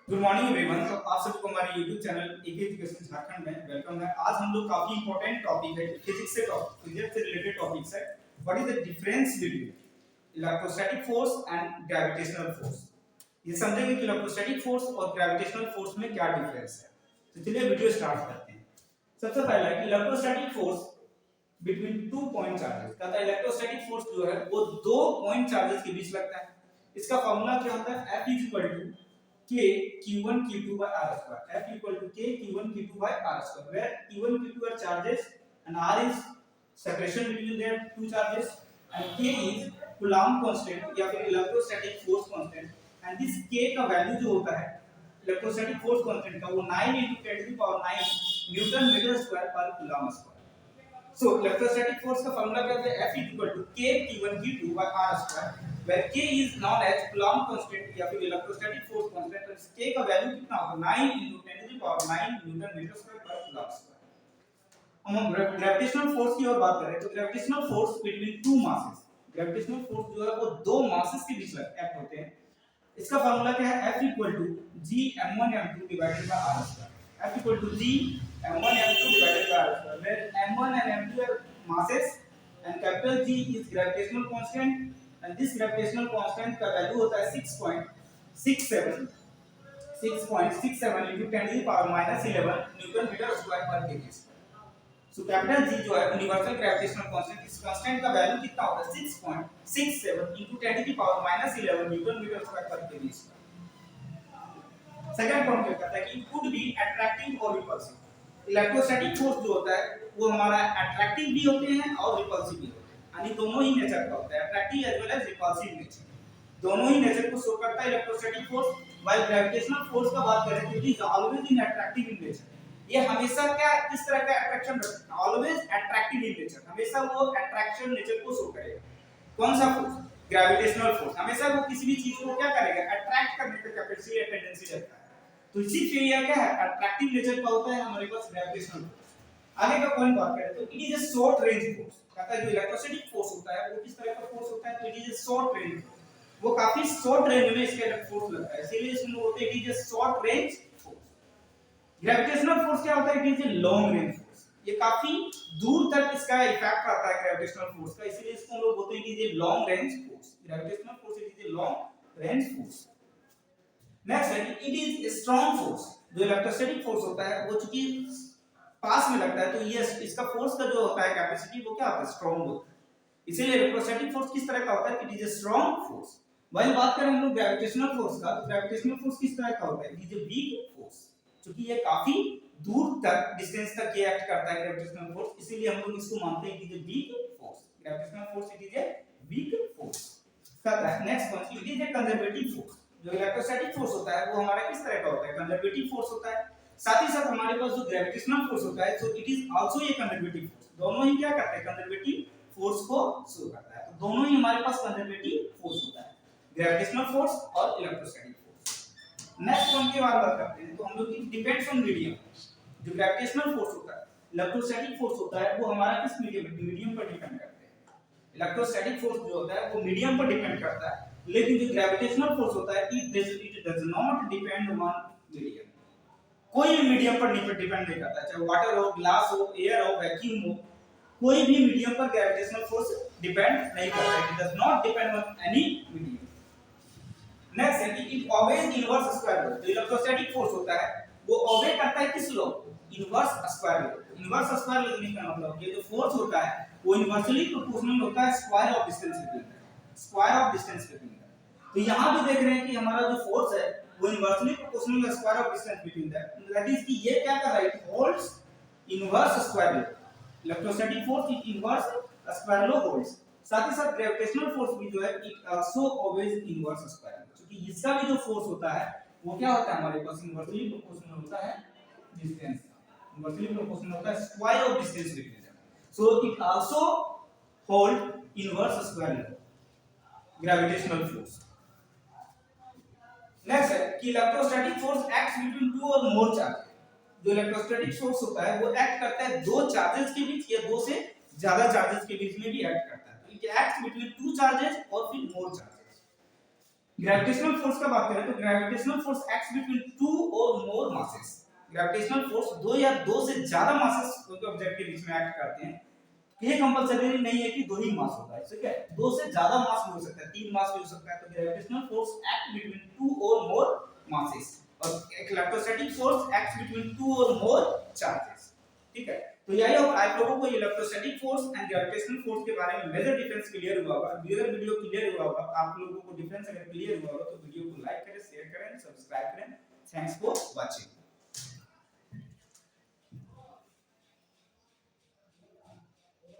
Good morning everyone. तो आप सभी को हमारे YouTube channel AK education Jharkhand में वेलकम है। आज हम लोग काफी इंपॉर्टेंट टॉपिक है, फिजिक्स से रिलेटेड टॉपिक्स है। What is the difference between electrostatic force and gravitational force. ये समझेंगे कि इलेक्ट्रोस्टैटिक फोर्स और ग्रेविटेशनल फोर्स में क्या डिफरेंस है। तो चलिए वीडियो स्टार्ट करते हैं। सबसे पहला कि electrostatic force between two point charges. कहता है इलेक्ट्रोस्टैटिक फोर्स जो है वो दो पॉइंट चार्जेस के बीच लगता है। इसका फार्मूला क्या होता है? F K Q1 Q2 by R square. F equal to K Q1 Q2 by R square, where Q1 Q2 are charges and R is separation between their two charges and K is Coulomb constant या फिर electrostatic force constant, and this K का value जो होता है electrostatic force constant का वो 9 into 10 to the power 9 newton metre square पर coulomb square. So electrostatic force का फार्मूला क्या है? F equal to K Q1 Q2 by R square, where K is known as Coulomb constant या फिर electrostatic force constant। तो इस K का वैल्यू कितना होगा? 9 into 10 to the power 9 newton metre square पर कूलम स्क्वायर। हम ग्रेविटेशनल फोर्स की ओर बात करें तो gravitational force between two masses. Gravitational force जो है वो दो मासेस के बीच एक्ट होते हैं। इसका फार्मूला क्या है? F equal to G m1 m2 divided by R square। F equal to G m1 m2 divided by R square, where m1 and m2 are masses and capital G is gravitational constant, and this gravitational constant का value होता है 6.67 into 10 to the power minus 11 newton metre square पर kg. So capital G जो है universal gravitational constant, इस constant का value कितना होता है? 6.67 into 10 to the power minus 11 newton metre square पर केजी। सेकंड पॉइंट क्या कहता है कि इट कुड बी अट्रैक्टिव और रिपल्सिव। इलेक्ट्रोस्टैटिक फोर्स जो होता है वो हमारा अट्रैक्टिव भी होते हैं और रिपल्सिव भी होते हैं, यानी दोनों ही नेचर का होता है, attractive as well as repulsive nature. दोनों ही नेचर को शो करता है electrostatic force. While gravitational force का बात करें तो it is always in attractive in nature. ये हमेशा क्या किस तरह का अट्रैक्शन रखता है? ऑलवेज अट्रैक्टिव इन नेचर, हमेशा वो अट्रैक्शन नेचर को शो करेगा। कौन सा फोर्स? Gravitational force. हमेशा वो किसी भी चीज को क्या करेगा? अट्रैक्ट करने का कैपेसिटी या टेंडेंसी रखता है। तो इसी क्रिया क्या है? अट्रैक्टिव नेचर का होता है हमारे पास ग्रेविटेशनल फोर्स। आगे का पॉइंट बात करें तो it is a short range force. कहता है जो इलेक्ट्रोस्टैटिक फोर्स होता है वो किस तरह का फोर्स होता है? तो it is a short range force. वो काफी शॉर्ट रेंज में इसके फोर्स लगता है, इसीलिए इसमें बोलते हैं it is a short range force. Gravitational force क्या होता है? It is a long range force. ये काफी दूर तक इसका इफेक्ट आता है ग्रेविटेशनल फोर्स का, इसीलिए इसको हम लोग बोलते हैं it is a long range force. Gravitational force it is a long range force. Next है कि इट इज स्ट्रॉन्ग फोर्स। जो इलेक्ट्रोस्टैटिक फोर्स होता है वो चूंकि पास में लगता है तो ये इसका फोर्स का जो होता है कैपेसिटी वो क्या होता है? स्ट्रॉन्ग होता है। इसीलिए इलेक्ट्रोस्टैटिक फोर्स किस तरह का होता है? It is a strong force. वही बात करें हम लोग ग्रेविटेशनल फोर्स का, तो ग्रेविटेशनल फोर्स किस तरह का होता है? It is a weak force. क्योंकि ये काफी दूर तक डिस्टेंस तक ये एक्ट करता है ग्रेविटेशनल फोर्स, इसीलिए हम लोग इसको मानते हैं कि it is a weak force. Gravitational force it is a weak force. कहता है next point it is a conservative force. जो इलेक्ट्रोस्टैटिक फोर्स होता है वो हमारा किस तरह का होता है? कंजर्वेटिव फोर्स होता है। साथ ही साथ हमारे पास जो ग्रेविटेशनल फोर्स होता है so it is also a conservative force. दोनों ही क्या करते हैं? कंजर्वेटिव फोर्स को शो करता है। तो दोनों ही हमारे पास कंजर्वेटिव फोर्स होता है, ग्रेविटेशनल फोर्स और इलेक्ट्रोस्टैटिक फोर्स। नेक्स्ट पॉइंट की बात करते हैं तो हम लोग डिपेंड्स ऑन मीडियम। जो ग्रेविटेशनल फोर्स होता है, इलेक्ट्रोस्टैटिक फोर्स होता है वो हमारा किस मीडियम पर डिपेंड करता है। इलेक्ट्रोस्टैटिक फोर्स जो होता है वो मीडियम पर डिपेंड करता है, लेकिन जो ग्रेविटेशनल फोर्स होता है it does not depend on medium. कोई भी मीडियम पर डिपेंड नहीं करता, चाहे वाटर हो, ग्लास हो, एयर हो, वैक्यूम हो, कोई भी मीडियम पर ग्रेविटेशनल फोर्स डिपेंड नहीं करता है। It does not depend on any medium. Next है कि it always inverse square law. जो इलेक्ट्रोस्टैटिक फोर्स होता है वो ऑबे करता है किस law? Inverse square law. Inverse square law लिखने का मतलब ये जो फोर्स होता है वो इनवर्सली प्रोपोर्शनल होता है square of distance between them. Square of distance between them. तो यहां भी देख रहे हैं कि हमारा जो फोर्स है वो inversely proportional square of distance between them. That is कि ये क्या कर रहा है? It holds inverse square law. Electrostatic force it inverse square law holds. साथ ही साथ ग्रेविटेशनल फोर्स भी जो है it also always inverse square law. क्योंकि इसका भी जो फोर्स होता है वो क्या होता है? हमारे पास इनवर्सली प्रोपोर्शनल होता है डिस्टेंस। इनवर्सली प्रोपोर्शनल होता है square of distance between them. So it also hold inverse square law gravitational force. Next है कि electrostatic force acts between two और मोर चार्जेस। जो इलेक्ट्रोस्टैटिक फोर्स होता है वो एक्ट करता है दो चार्जेस के बीच या दो से ज्यादा चार्जेस के बीच में भी एक्ट करता है। तो it acts between two charges और फिर मोर चार्जेस। ग्रेविटेशनल फोर्स का बात करें तो gravitational force acts between two और मोर मासेस। ग्रेविटेशनल फोर्स दो या दो से ज्यादा मासेस के ऑब्जेक्ट के बीच में एक्ट करते हैं। ये कंपलसरी नहीं है कि दो ही मास होता है, ठीक है, दो से ज्यादा मास भी हो सकता है, तीन मास भी हो सकता है। तो gravitational force act between two और मोर मासेस और electrostatic force act between two और मोर चार्जेस, ठीक है। तो यही आप लोगों को electrostatic force and gravitational force के बारे में मेजर डिफरेंस क्लियर हुआ होगा। अगर वीडियो क्लियर हुआ होगा, आप लोगों को डिफरेंस अगर क्लियर हुआ होगा तो वीडियो को लाइक करें, शेयर करें, सब्सक्राइब करें। Thanks for watching.